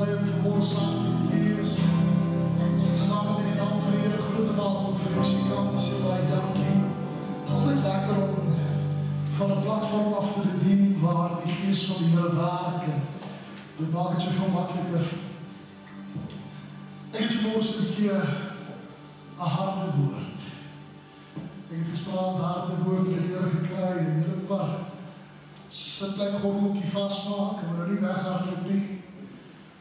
bly om vanmorgen saam met die wees. Saam met die naam van die Here groot te maak om vir ons die kant te sê baie dankie. Het is altyd lekker om van 'n platform af te bedien waar die gees van die Here werk en dit maak het soveel makliker. Ek het vanmorgen so 'n bietjie 'n harde woord. Ek het gisteraan harde woord met die Here gekry en julle maar sit like gordeltjie vasmaak en nou nie weghardloop nie.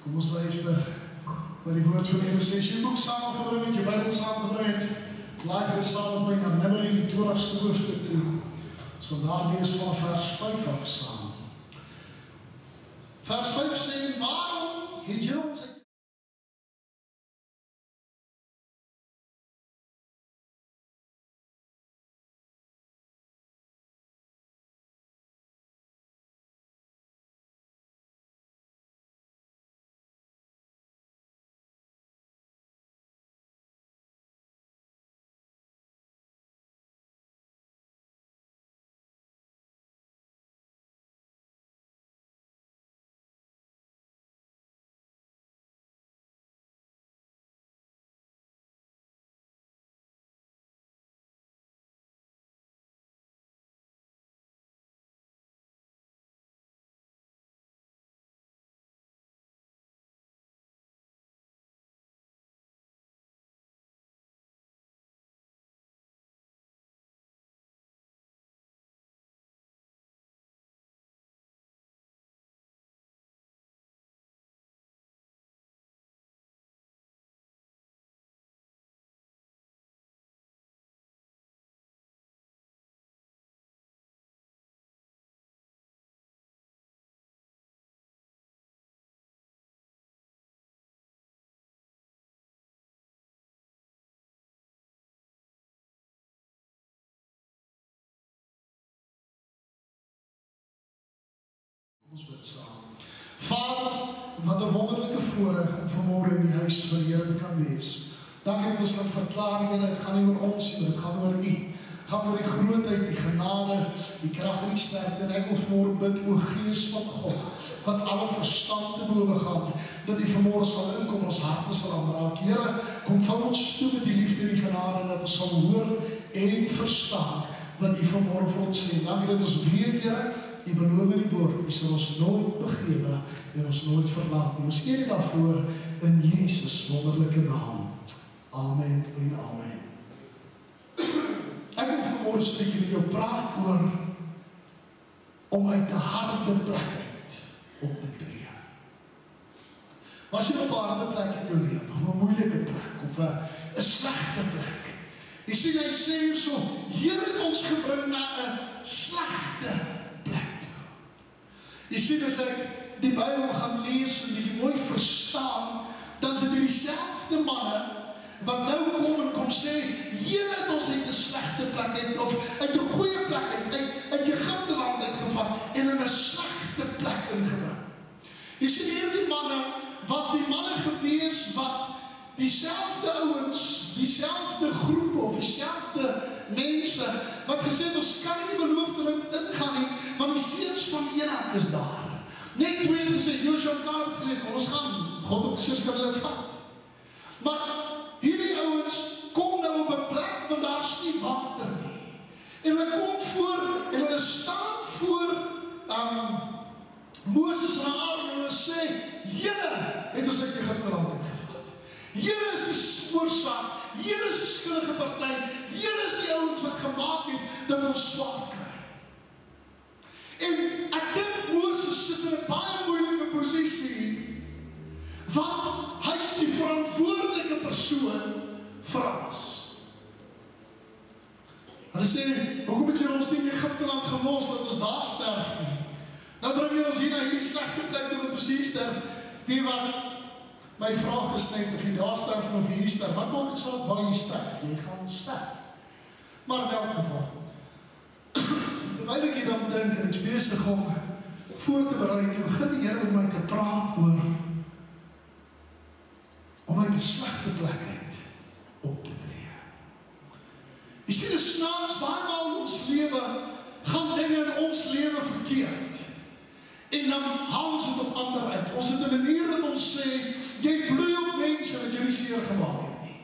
Kom ons luister wat die woord van die Here sê. As jy boek saamgebring het, jou Bybel saamgebring het, laai vir die saamgebring dan nimmer in die 20ste hoofstuk toe. Ons gaan daar lees van vers 5 af saam. Vers 5 sê, waarom het jy ons ons bid saam. Vader, wat 'n wonderlike voorreg om vanmôre in die huis van die Here te kan wees. Dankie dat ons kan verklaar, Here, dit gaan nie oor ons nie, dit gaan oor U. Dit gaan oor die grootheid, die genade, die krag en die sterkte. En ek wil vanmôre bid, o Gees van God, wat alle verstand te bowe gaan, dat U vanmôre sal inkom, ons harte sal aanraak. Here, kom van ons toe met die liefde en die genade, dat ons sal hoor en verstaan wat U vanmôre vir ons sê. Dankie dat ons weet, Here, U beloof in die woord, U sal ons nooit begewe en ons nooit verlaat. Ons eer U daarvoor in Jesus wonderlike naam. Amen en amen. Ek wil vanmôre 'n stukkie met jou praat oor om uit 'n harde plek uit op te tree. Was jy op 'n harde plek in jou lewe, of 'n moeilike plek, of 'n slegte plek? Jy sien, hy sê hier so, Here het ons gebring na 'n slegte plek. Jy sien, as ek die Bybel gaan lees en die mooi verstaan, dan is dit dieselfde manne wat nou kom en kom sê, Here het ons uit 'n slegte plek uit, of uit 'n goeie plek uit Egipte land uitgevat en in 'n slegte plek ingebring. Jy sien, hierdie manne was die manne gewees wat dieselfde ouens, dieselfde groepe of dieselfde mense wat gesê het, ons kan nie die beloofde land ingaan nie, want die seuns van Enak is daar. Net twee het gesê, Joshua en Caleb het gesê, ons gaan, God op gesê, kan hulle vat. Maar hierdie ouens kom nou op 'n plek waar daar's nie water nie. En hulle kom voor, en hulle staan voor Moses en Aaron en hulle sê, Here het ons uit Egipte land uitgevat. Here is die oorsaak, Here is die skuldige party, Here is die ouens wat gemaak het dat ons swaar kry. En ek dink Moses sit in 'n baie moeilike posisie, want hy is die verantwoordelike persoon vir alles. Hulle sê, hoekom het jy ons nie in Egipte land gelos, dat ons daar sterf nie? Nou bring jy ons hier na hierdie slegte plek, dat ons hier sterf. Weet wat, my vraag is net, of jy daar sterf of jy hier sterf, wat maak het saak waar jy sterf? Jy gaan sterf. Maar in elk geval, terwyl ek hier dan dink, en ek is besig om voor te berei, en begin die Here met my te praat oor om uit 'n slegte plek uit op te tree. Jy sien, dit snaaks, baie maal in ons lewe, gaan dinge in ons lewe verkeerd. En dan haal ons dit op ander uit. Ons het 'n manier wat ons sê, jy bloei op mense wat jy nie seer gemaak het nie.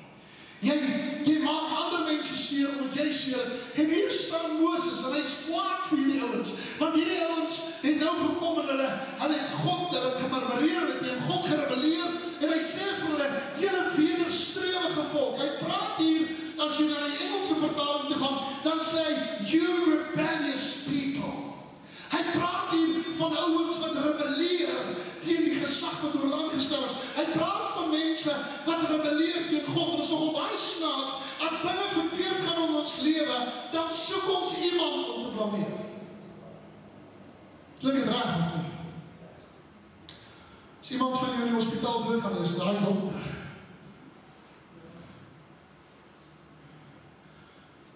Jy maak ander mense seer omdat jy seer het. En hier staan Moses en hy's kwaad vir hierdie ouens. Want hierdie ouens het nou gekom en hulle het God gemurmureer, hulle het teen God gerebelleer. En hy sê vir hulle, julle wederstrewige volk. Hy praat hier, as jy na die Engelse vertaling toe gaan, dan sê hy, you rebellious people. Hy praat hier van ouens wat rebelleer teen die gesag wat oor lang gestel is. Hy praat van mense wat rebelleer teen God. En is nogal baie snaaks, as dinge verkeerd gaan in ons lewe, dan soek ons iemand om te blameer. Klink het reg of nie? As iemand van jou in die hospitaal doodgaan, is daai dokter.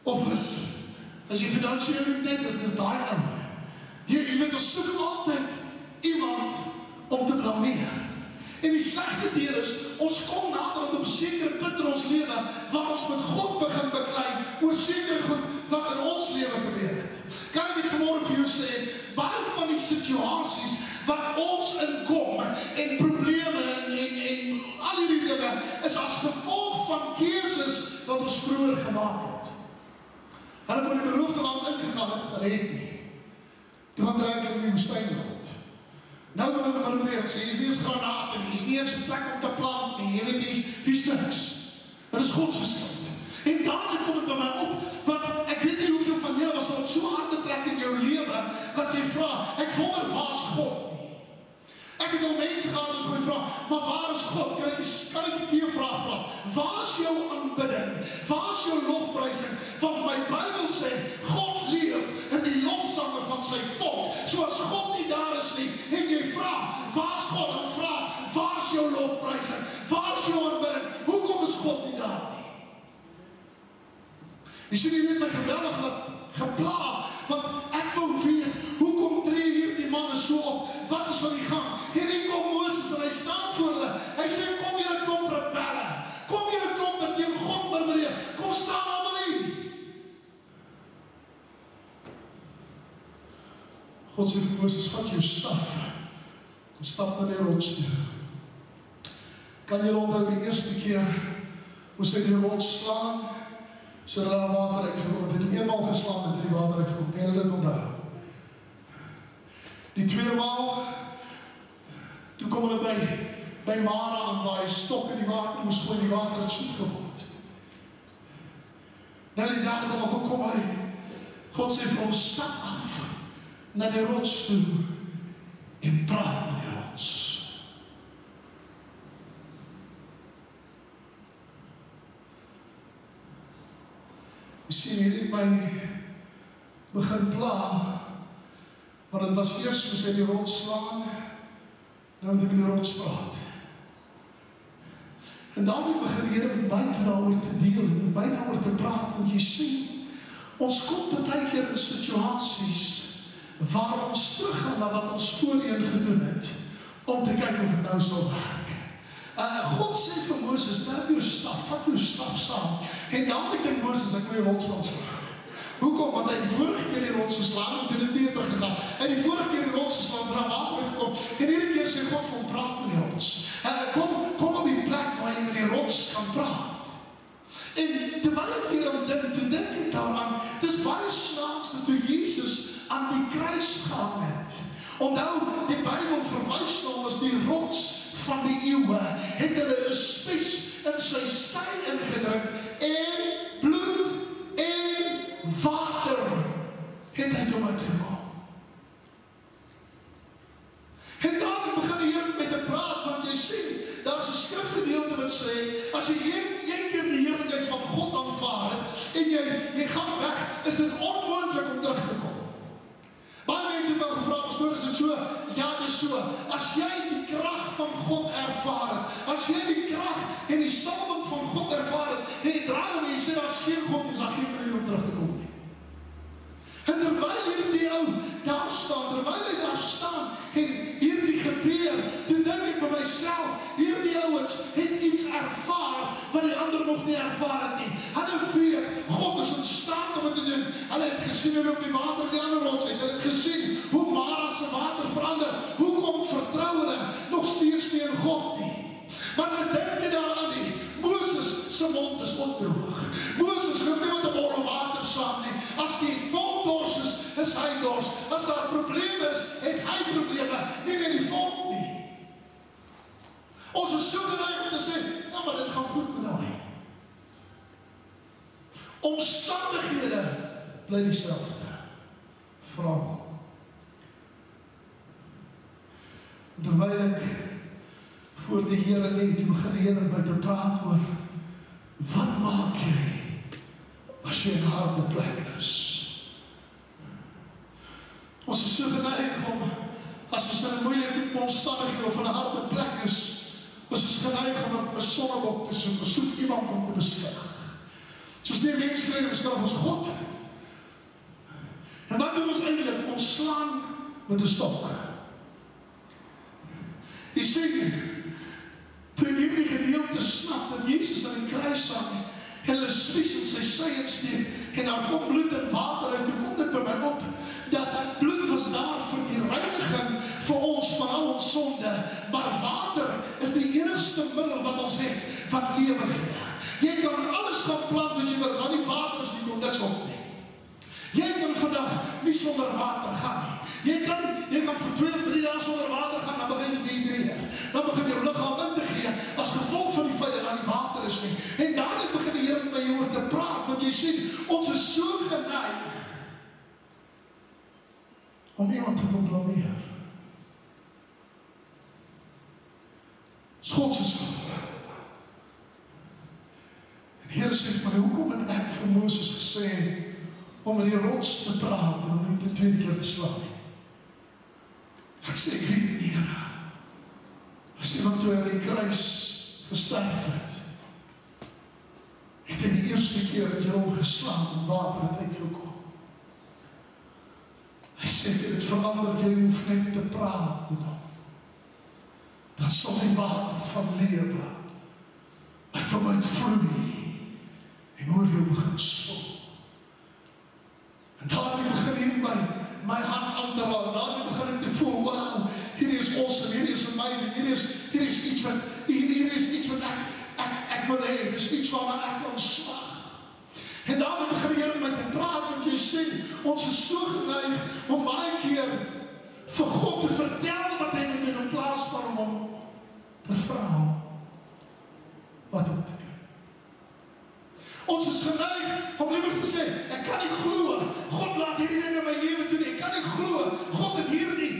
Of as jy finansiële net is, dis daai ou. Jy weet, ons soek altyd iemand om te blameer. En die slegte deel is, ons kom nader op 'n sekere punt in ons lewe, waar ons met God begin beklei, oor sekere goed wat in ons lewe gebeur het. Kan ek dit vanmôre vir jou sê, baie van die situasies wat ons inkom, en probleme, en al hierdie dinge, is as gevolg van keuses wat ons vroeër gemaak het. Hulle kon die beloofde land ingegaan het, hulle het nie. Toe gaan trek hulle in die woestyn rond. Nou wil hulle murmureer, sê, hier is nie eens granaat nie, hier is nie eens 'n plek om te plant nie, jy weet, hier is niks. Dit is God se skuld. En dadelik kom dit by my op, want ek weet nie hoeveel van julle was al op so 'n harde plek in jou lewe, dat jy vra, ek wonder, waar is God nie? Ek het al mense gehad wat my vra, maar waar is God? Kan ek die vraag vra? Waar is jou aanbidding? Waar is jou lofprysing? Want my Bybel sê, God leef in die lofsange van sy volk. So as God nie daar is nie, en jy vra, waar is God? Dan vra, waar is jou lofprysing? Waar is jou aanbidding? Hoekom is God nie daar nie? Jy sien, jy weet my geweldig gepla, want ek wou weet, hoekom tree hierdie manne so op? Wat is aan die gang? Hierdie kom Moses en hy staan voor hulle. Hy sê, kom julle klomp rebelle. Kom julle klomp wat teen God murmureer. Kom staan allemaal hier. God sê vir Moses, vat jou staf en stap na die rots toe. Kan jy onthou die eerste keer moes hy die rots slaan, sodat daar water uitgekom. Want hy het hom eenmaal geslaan en die water uitgekom. Kan jy dit onthou? Die tweede maal, toe kom hulle by Mara aan, waar hy stok in die water moes gooi, die water het soet geword. Nou die derde maal, kom hy. God sê vir hom, stap af na die rots toe en praat met die rots. Jy sien, hier het my begin pla, maar het was eers vir sy die rots slaan, nou moet ek met die rots praat. En daarmee begin die Here met my daaroor te deel, met my daaroor te praat, want jy sien, ons kom baie keer in situasies waar ons teruggaan na wat ons voorheen gedoen het, om te kyk of het nou sal werk. God sê vir Moses, vat jou staf saam. En daarom dink Moses, ek wil die rots gaan slaan. Hoekom? Want hy die vorige keer die rots geslaan, en toe dit weer teruggegaan. Hy die vorige keer die rots geslaan, en daar water uitgekom. En hierdie keer sê God vir hom, praat met die rots. Kom op die plek waar jy met die rots kan praat. En terwyl ek hier aan dink, toe dink ek daaraan, dis baie snaaks dat toe Jesus aan die kruis gaan het. Onthou, die Bybel verwys na hom as die rots van die eeuwe, het hulle 'n spies in sy sy ingedruk, en bloed en water het uit hom uitgekom. En daarom begin die Here met te praat, want jy sien, daar is 'n skrifgedeelte wat sê, as jy een keer die heerlikheid van God aanvaar het, en jy gaan weg, is dit onmoontlik om terug te kom. Baie mense het al gevra, pastoor, is dit so? Ja, dit is so. As jy die krag van God ervaar het, as jy die krag en die salwing van God ervaar het, en jy draai om en jy sê, daar is geen God, is daar geen manier om terug te kom nie. En terwyl hierdie ou daar staan, terwyl hy daar staan, en hierdie gebeur, toe dink ek by myself, hierdie ouens het iets ervaar, wat die ander nog nie ervaar het nie. Hulle weet, God is in staat om het te doen. Hulle het gesien hoe op die water die ander rots het. Hulle het gesien hoe Mara glas in water verander, hoekom vertrou hulle nog steeds nie in God nie? Maar dan dink jy daaraan nie, Moses se mond is ook droog. Moses loop nie met 'n bottel water saam nie. As die volk dors is hy dors. As daar probleme is, het hy probleme, nie net die volk nie. Ons is so geneig om te sê, ja, maar dit gaan goed met daai. Omstandighede bly dieselfde. Vra. Terwyl ek voor die Here lê, toe begin die Here met my te praat oor, wat maak jy as jy in 'n harde plek is? Ons is so geneig om, as ons in 'n moeilike omstandighede of in 'n harde plek is, ons is geneig om 'n sonnebok te soek iemand om te beskuldig. Soos die mens kry, beskuldig ons God. En wat doen ons eintlik? Ons slaan met 'n stok. Jy sê, toe ek hierdie gedeelte snap, dat Jesus aan die kruis hang, en hulle spies in sy sy insteek, en daar kom bloed en water uit, toe kom dit by my op, dat bloed was daar vir die reiniging vir ons van al ons sonde, maar water is die enigste middel wat ons het, wat lewe gee. Jy kan alles gaan plant wat jy wil, as die water is, nie kom niks op nie. Jy kan vandag nie sonder water gaan nie. Jy kan vir 2 of 3 dae sonder water gaan, dan begin jy dehydreer. Dan begin jou liggaam in te gee, as gevolg van die feit dat daar nie water is nie. En dadelik begin die Here met my oor te praat, want jy sien, ons is so geneig om iemand te blameer. Dis God se skuld. En die Here sê vir my, hoekom het ek vir Moses gesê om met die rots te praat en om nie die 2 keer te slaan nie? Ek sê, ek weet nie, Here. As iemand toe aan die kruis gesterf het hy die eerste keer het jy hom geslaan en water het uitgekom. Hy sê, dit verander, jy hoef net te praat met hom. Dan sal die water van lewe uit hom uitvloei en oor jou begin stop. En daarmee begin hier my hart aan te raak. Daarmee begin ek te voel, wow, hier is awesome, hier is amazing, hier is iets wat ek wil hê, hier is iets waarna ek kan slag. En daarmee begin die Here met my te praat, want jy sien, ons is so geneig om baie keer vir God te vertel wat hy moet doen, in plaas van hom te vra wat om te doen. Ons is geneig om liever te sê, ek kan nie glo, God laat hierdie ding in my lewe toe nie, ek kan nie glo, God het hierdie,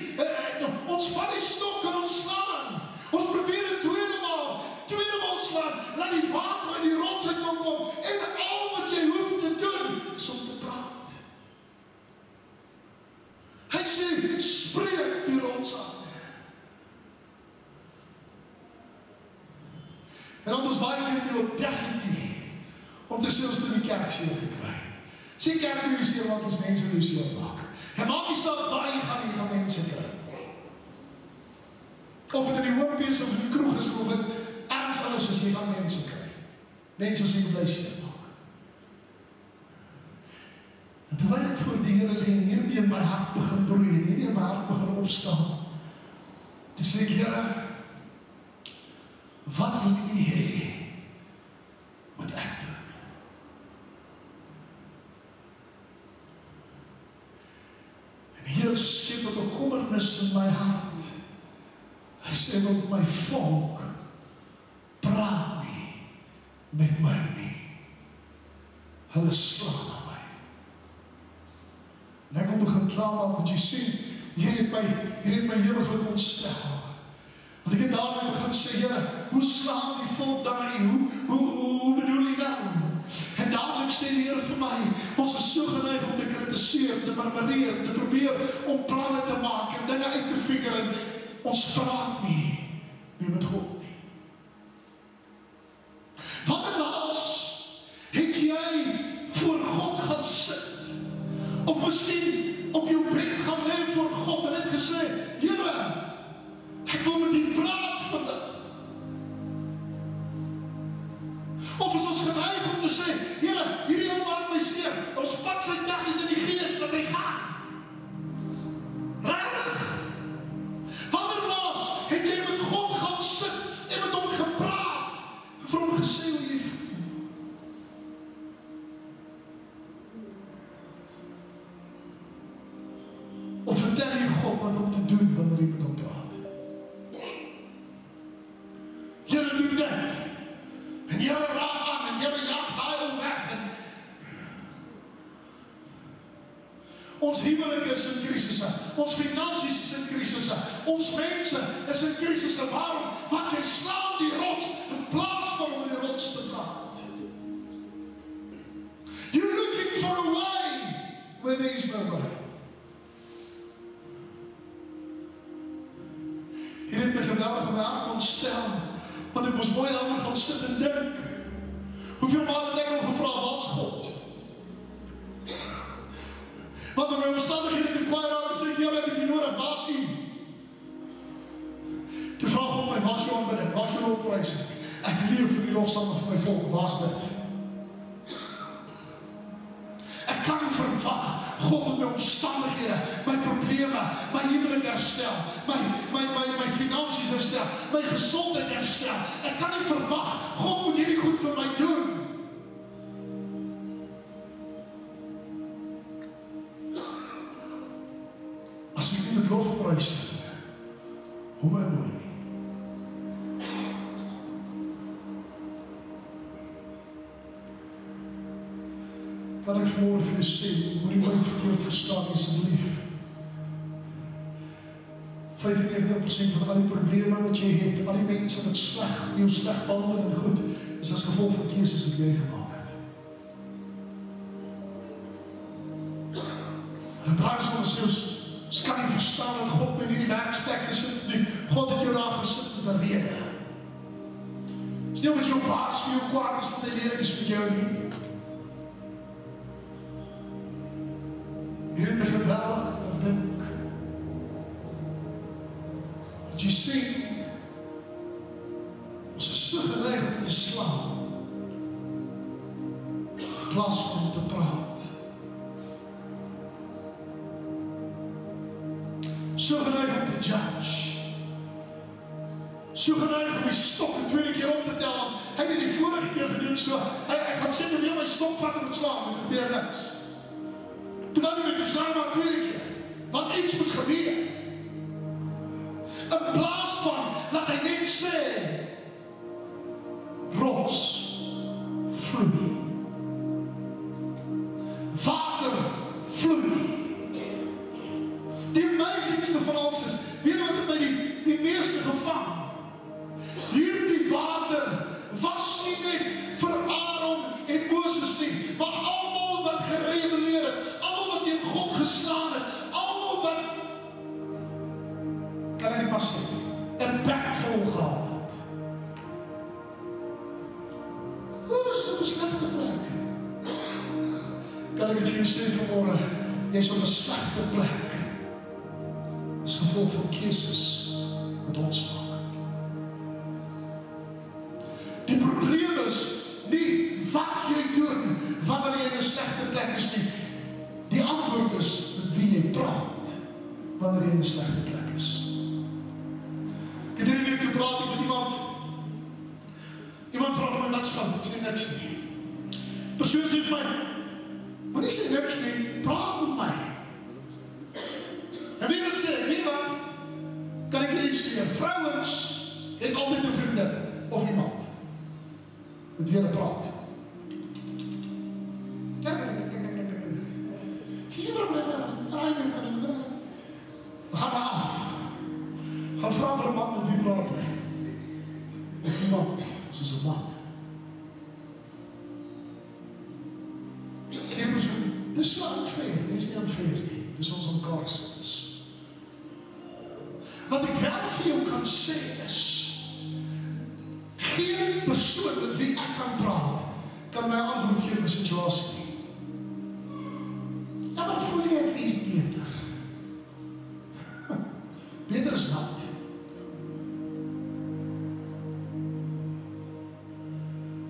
ons vat die stok en ons slaan, ons probeer het tweede maal slaan, laat die water in die rots uitkom, en al wat jy hoef te doen, is om te praat. Hy sê, spreek die rots aan. En dan ons baie keer die audacity, om te sê ons in die kerk seer gekry. Sê kerk nie seer, want ons mense nie seer maak. En maak nie saak waar jy gaan mense kry. Of het in die hoopbees of in die kroeg is, of het ergens anders is, jy gaan mense kry. Mense as jy bly seer maak. En terwyl ek voor die Here lê, en hierdie in my hart begin broei, en hierdie in my hart begin opstaan, toe sê ek, Here, wat wil U hê moet ek doen? En hier skep 'n bekommernis in my hart. Hy sê, want my volk praat nie met my nie. Hulle slaan aan my. En ek wil begin klaarmaak, want jy sien, hier het my ewiglik ontstel. Want ek het daarmee begin sê, Here, hoe slaan die volk dan na U? Hoe bedoel jy nou? En dadelijk sê die Here vir my, ons is so geneig om te kritiseer, te murmureer, te probeer om planne te maak en dinge uit te figure, en ons praat nie met God nie. Wanneer laas het jy voor God gaan sit, of miskien op jou bed gaan lê voor God en het gesê, Here, ek wil met U praat vandag. Of is ons geneig om te sê, Here, hierdie ou maak my seer, ons pak sy tassies in die gees, dat hy gaan. Regtig? Ons huwelik is in krisisse. Ons finansies is in krisisse. Ons mense is in krisisse. Waarom? Want jy slaan die rots in plaas van om die rots te praat. You're looking for a way where there is no way. Hier het my geweldig in my hart ontstel, want ek moes mooi daaroor gaan sit en dink. Hoeveel maal het ek al gevra, was God? Want in my omstandighede te kwaai raak, sê ek, ek het nie nodig, was U? Toe vraag God my, was jou aanbidding, was jou lofprysing? Ek leef vir die lofsang van my volk, was dit? Ek kan nie verwag, God met my omstandighede, my probleme, my huwelik herstel, my finansies herstel, my gesondheid herstel. Ek kan nie verwag, God moet hierdie goed vir my doen. As ek nie met lofprys hoe my mooi nie. Kan ek vanmorgen vir u sê, moet u my verkeerd verstaan, asseblief. 95% van al die probleme wat jy het, al die mense wat jou sleg behandel en goed, is as gevolg van keuses wat jy gemaakt het. En dan draai soms soos, kan nie verstaan dat God met die werksplek gesit nie. God het jou daar gesit met 'n rede. Is nie omdat jou baas vir jou kwaad is, dat hy lelijk is vir jou nie. Hier het my geweldig gedink. Wat jy sê, ons is so geneig om te slaan, in plaas van om te praat. So geneig om te judge. So geneig om die stok een tweede keer op te tel. Hy het die vorige keer gedoen so. Hy gaan sê, wil my stok vat en moet slaan, en er gebeur niks. Toe dan moet ek slaan maar tweede keer. Want iets moet gebeur. In plaas van, dat hy net sê, rots, vloei. Water, vloei. Die amazingste van ons is, weet wat het my die meeste gevang? Hierdie water was nie net vir Aaron en Moses nie, maar almal wat gerebeleer het, almal wat teen God geslaan het, almal wat, kan ek maar sê, 'n bek vol gehad het. Dit is 'n slegte plek. Kan ek het vir jou sê vanmorgen, jy is op 'n slegte plek. As gevolg van keuses wat ons maak. Die probleem is nie wat jy doen wanneer jy in 'n slegte plek is nie. Die antwoord is met wie jy praat wanneer jy in 'n slegte plek is. Ek het hierdie week gepraat met iemand. Iemand vraag my wat van, ek sê niks nie. Persoon sê vir my, maar nie sê niks nie, praat met my. En wie wat sê, wie wat, kan ek hier iets leer? Vrouwens het altyd 'n vriendin of iemand met wie hulle praat. We gaan maar af. Gaan vra vir 'n man met wie praat hy. Met iemand, soos 'n man. Dis so unfair, dis nie unfair nie. Dis ons mekaar sit. Wat ek wel vir jou kan sê is, geen persoon met wie ek kan praat, kan my antwoord gee op 'n situasie nie. Ja, maar voel jy ek is beter? Beter is wat?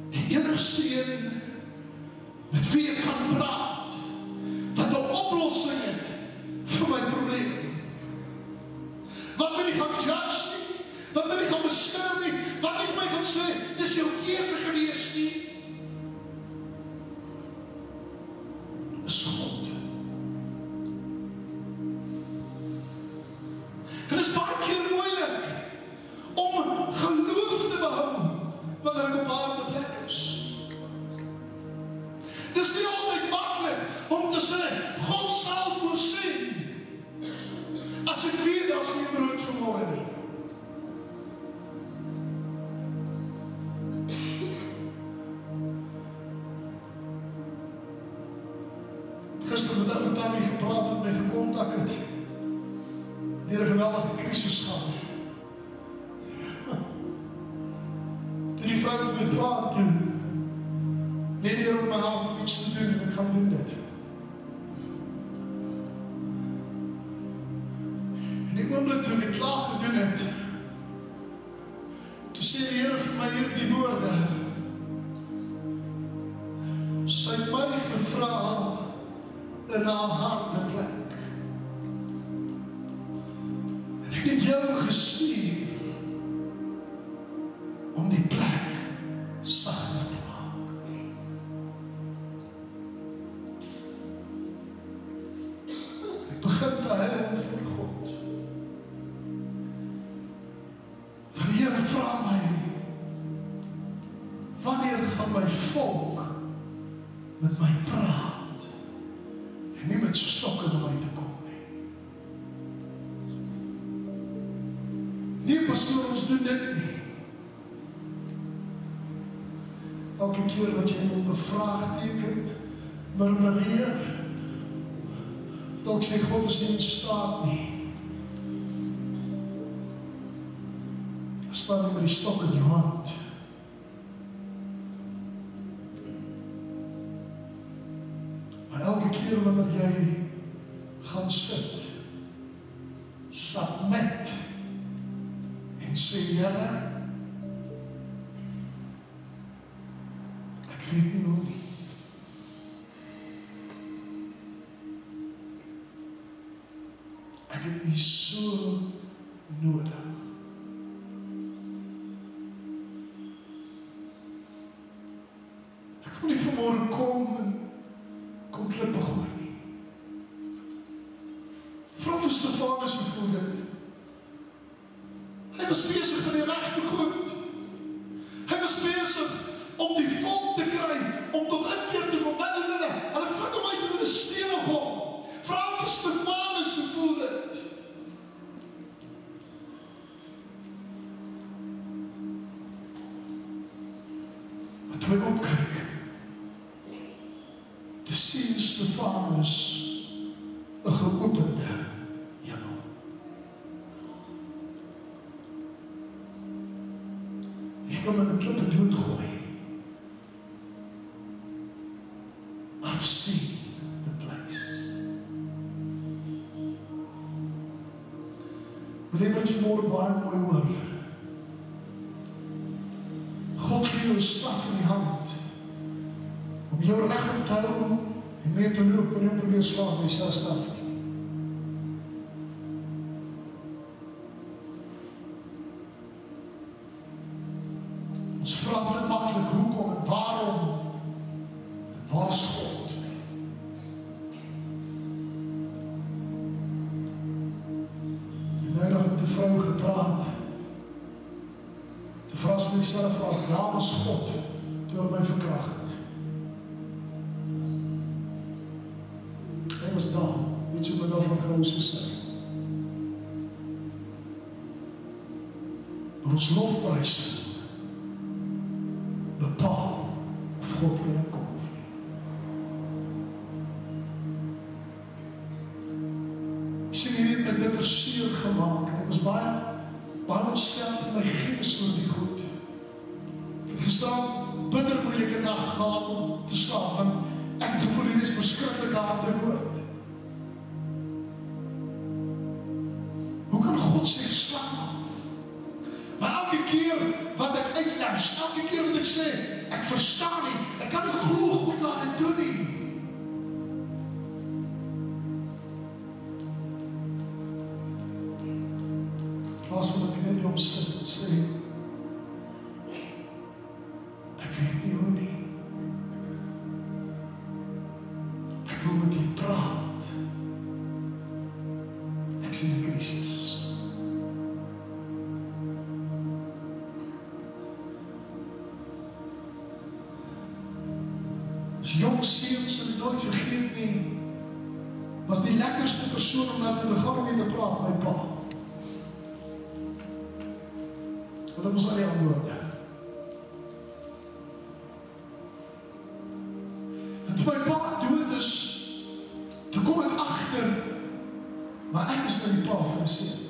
Die enigste een met wie ek kan praat, wat 'n oplossing het vir my probleem. Wat my nie gaan judge nie, wat my nie gaan beskerm nie, wat nie vir my gaan sê, dis jou keuse gewees nie, is God. En is baie keer moeilik om geloof te behou wanneer ek op aarde plek is. Dis nie altyd maklik om te sê, God sal voorsien as nie brood vanmôre nie. Gister met ou Tannie gepraat met my gekontak het. Deur 'n geweldige krisis gaan. Toe die vrou met my praat, lê die Here op my hart om iets te doen en ek gaan doen dit. En die oomblik toe ek klaar gedoen het, toe sê die Here vir my hierdie woorde. Sy het my gevra in haar harde plek. En ek het jou gestuur om die plek sagter te maak. Ek begin te huil vir God. Want die Here vra my, wanneer gaan my volk met my praat en nie met stokke na my te kom nie. Nee, pastoor, ons doen dit nie. Elke keer wat jy moet bevraagteken, murmureer, of dalk sê God is nie in staat nie, staan jy met die stok in jou hand. Maar elke keer wanneer jy gaan sit, submit en sê, Here, ek weet nie hoe nie. Ek het nie so nodig. Ek wil nie vanmôre kom klippe gooi nie. Vra vir Stefanus hoe voel dit. Hy was besig met die regte goed. Hy was besig om die volk te kry, om tot inkeer te kom. Hulle vrik hom uit met 'n steen op hom. Vra vir Stefanus hoe voel dit. Maar toe hy opkyk, te sien Stefanus 'n geopende hemel. Ek kan met 'n klippe doodgooi. I've seen the place. Maar dit is vanmôre baie mooi hoor. God gee jou 'n staf in die hand om jou reg te hou en mee te loop en nie probeer slaap met die staf nie. Ons vra te maklik hoekom en waarom en waar is God? En nou nog met die vrou gepraat. Toe vra sy myself af, waar was God toe hy my verkragt het? Hy was daar, weet jy wat daarvan gehou so sê. Maar ons lofprys bepaal of God kan kom of nie. Ek sê nie net met bitter seer gemaak, ek was baie ontstel in my gees oor die goed. Ek het gestaan, bitter moeilike nag gehad om te slaap, want ek het gevoel hier is verskriklike harde woord. Hoe kan God sê slaap? Maar elke keer wat ek uitles, elke keer wat ek sê, ek verstaan nie, ek kan nie glo God laat dit doen nie. Plaas van ek net op sit en sê, ek weet nie hoe nie. Ek wil met die praat. Ek sien die krisis. As jong seuns sal ek nooit vergeet nie, was die lekkerste persoon om na te gaan om mee te praat, my pa. Want dit was al die antwoorde. En toe my pa dood is, toe kom ek agter, maar ek is nou die pa van die seun.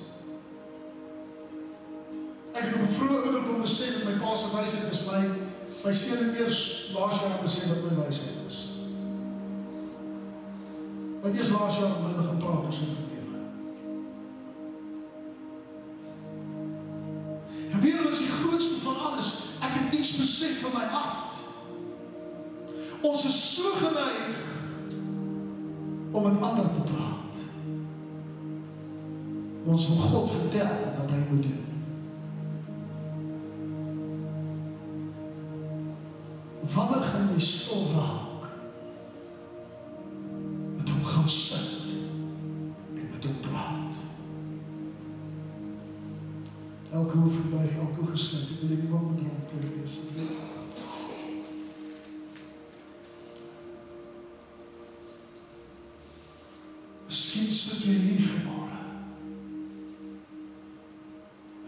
Ek het op 'n vroeë ouderdom besef dat my pa se wysheid is my seun het eers laas jaar besef wat my wysheid is. Hy het eers laas jaar met my begin praat oor sy probleme. En weer wat is die grootste van alles, ek het iets besef van my hart. Ons is so geneig om met ander te praat. Ons wil God vertel wat hy moet doen. Wanneer gaan jy stil raak met hom gaan sit en met hom praat? Elke oor verbuig, elke oor gesluit, ek wil nie wat met hom kyk wees. Miskien sit jy hier vanmôre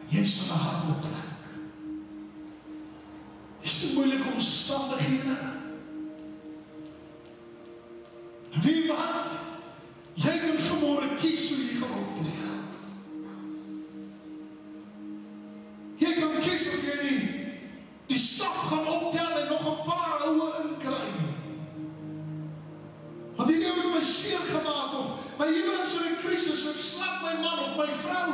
en jy is in 'n harde plek. Is dit moeilike omstandighede? Wie wat? Jy kan vanmôre kies hoe jy gaan optree. Jy kan kies of jy die staf gaan optel en nog 'n paar oue inkry. Want die lewe het my seer gemaak of my huwelik is in 'n krisis, ek slap my man of my vrou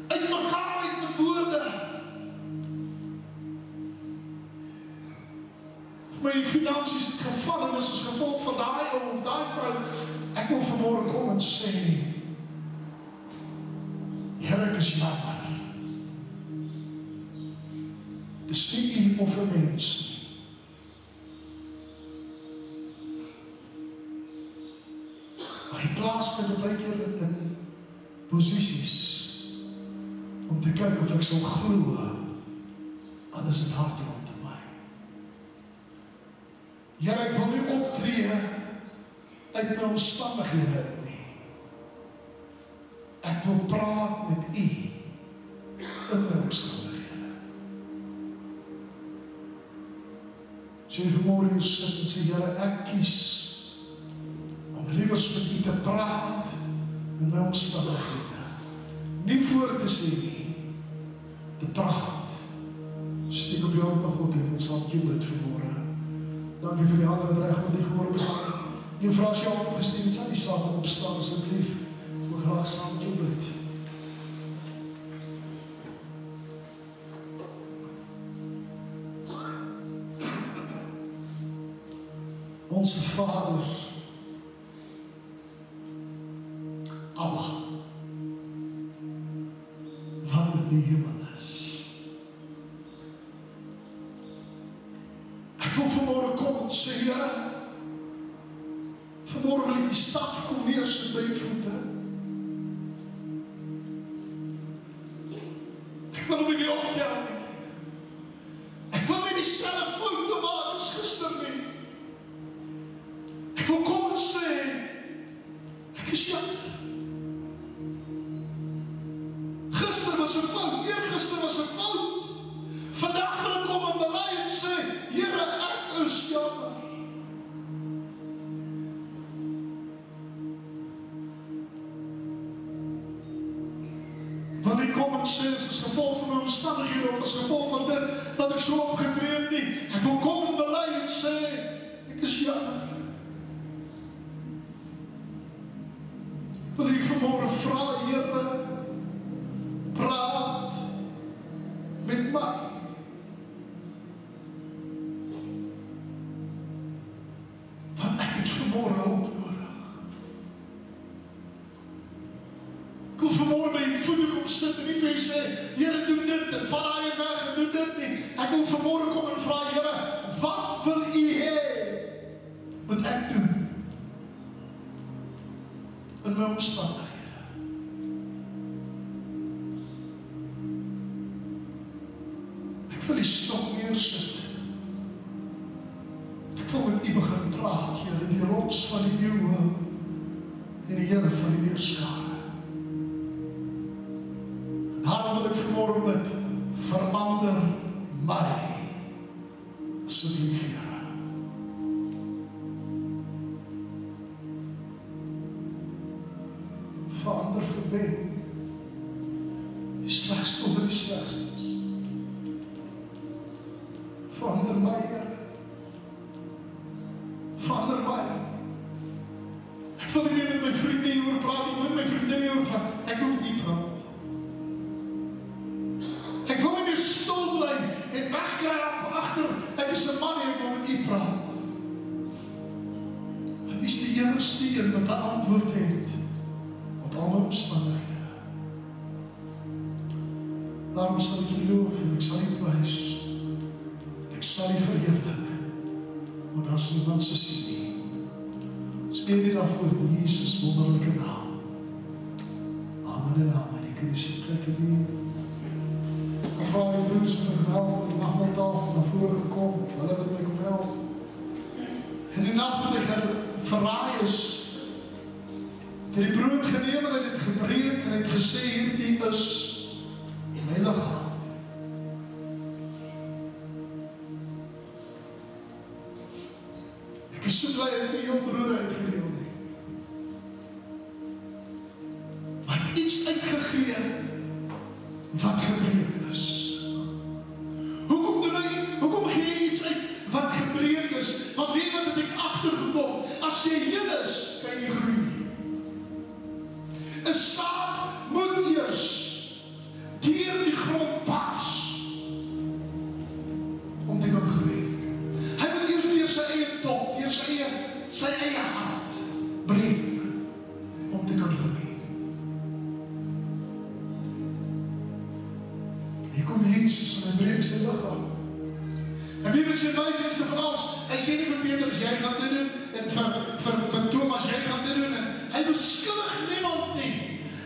uit mekaar uit met woorde. My finansies het gevallen is as gevolg van daai ou of daai vrou. Ek wil vanmôre kom en sê, Here, ek is jammer. Dis nie u of 'n mens nie. Maar hy plaas my baie keer in posisies om te kyk of ek sal glo, alles het hard rond te my. Here, ek wil nie optree uit my omstandighede uit nie. Ek wil praat met u in my omstandighede. So jy vanmôre hier sit en sê, Here, ek kies om liewers met u te praat in my omstandighede. Nie voor te sê nie, te praat. Steek op jou hart God en sal jy bid vanmôre. Dankie vir die hande wat reg met die gehoor opgestaan. Die vrou as jy opgesteen het, sal die saam opstaan asseblief. Ek wil graag saam met jou bid. Onze Vader, Abba, wat in die hemel is. Ek wil vanmôre kom en sê, Here, vanmôre wil ek die staf kom neersit by u voete. Ek wil hom nie optel nie. Ek wil nie dieselfde foute maak as gister nie. Ek wil kom en sê, ek is jammer. Gister was 'n fout, eergister was 'n fout. Vandag wil ek kom en bely en sê, Here, ek is jammer. Want ek kom en sê, as gevolg van my omstandighede of as gevolg van dit, dat ek so opgetree het nie. Ek wil kom en bely en sê, ek is jammer. Wil ek vanmôre vra, Here, praat met my. Want ek het vanmôre hulp nodig. Ek wil vanmôre by u voete kom sit en nie vir u sê, Here, doen dit en vat daai weg en doen dit nie. Ek wil vanmôre kom en vra, Here, wat wil u hê moet ek doen in my omstandighede? Ek wil die stok neersit. Ek wil met u begin praat, Here, die rots van die eeuwe en die Here van die weerskare. Daarom wil ek vanmôre bid, asseblief, Here. Verander vir Ben die slegste onder die slegstes. Verander my, Here. Verander my. Ek wil nie meer met my vriende hieroor praat, ek wil met my vriendin hieroor praat, ek wil nie praat. Ek wil nie meer stil bly en wegkraap agter, ek is 'n man en ek wil met u praat. Want is die enigste een wat 'n antwoord het op alle omstandighede. Daarom sal ek u loof en ek sal u prys en ek sal u verheerlik, want daar is niemand soos u nie. Ons bid dit daarvoor in Jesus wonderlike naam. Amen en amen. Ek kan die sitplekke dien. Ek vraag die broers om te help, die nagmiddag na vore gekom, hulle het my kom help. En die nagmiddag verraai is, het die brood geneem en het gebreek en het gesê, hierdie is my liggaam. Ek is so bly dat die heel brood uitgedeel het. Maar het iets uitgegee wat gebreek is. Hoekom gee jy iets uit wat gebreek is? Want weet wat het ek agtergekom? As jy heel is, kan jy groei nie. 'n saad moet eers deur die grond pas om te kan groei. Hy moet eers deur sy eie top, deur sy eie hart breek om te kan groei. Hier kom Jesus en hy breek sy liggaam. En wie is die wijsste van ons? Hy sê nie vir Petrus, jy gaan dit doen, en vir Thomas, jy gaan dit doen, en hy beskuldig niemand nie.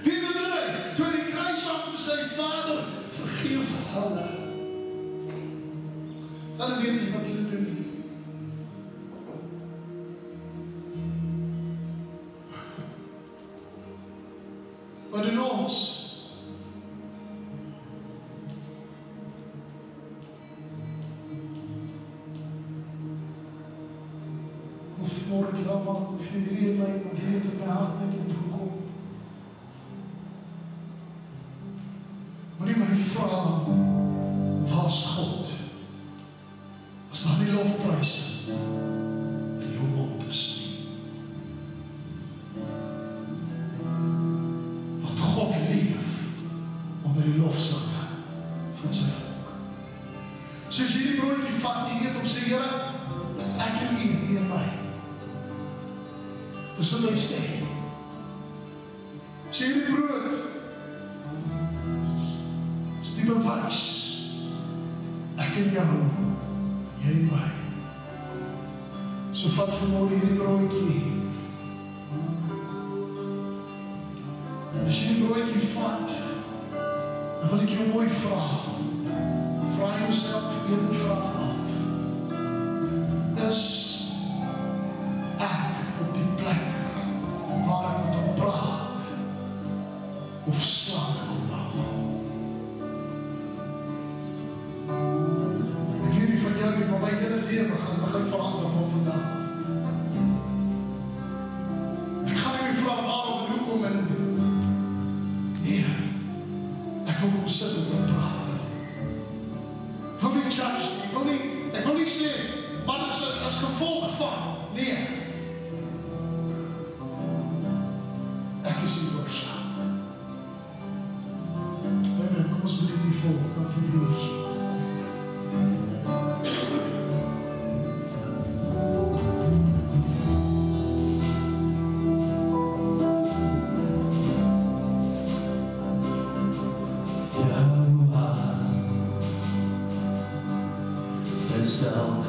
Wie doen hy? Toe hy die kruis af te sy Vader, vergeef hulle. Hulle weet nie wat hulle doen nie. Wat doen ons? Morgen is dan wat of jullie hier mij, want hier heeft het mij hart met opgekomen. Maar niet mijn vrouw was God. Als dat die lofprijs in jouw mond is. Want God leeft onder die lofzang van zijn volk. Soos jullie broodje vat die eet op sy Here, ek en u hier my. Dis wat hy sê. Sê die brood is die bewys. Ek en jou, jy en my. So vat vanmorgen hierdie broodjie. En as jy die broodjie vat, dan wil ek jou mooi vraag. Vraag jouself een vraag af. Is ek op die plek waar ek moet praat of slaan ek op nou? Ek weet nie van jou nie, maar my hele lewe gaan begin verander van vandag. Ek gaan nie meer vraag waarom en hoekom en nee, ek wil kom sit en praat. Ek wil nie judge nie, ek wil nie sê, maar dit is as gevolg van, nee. Ek is die oorsaak. Amen, kom ons bedien die volk, dank die broers. Yourself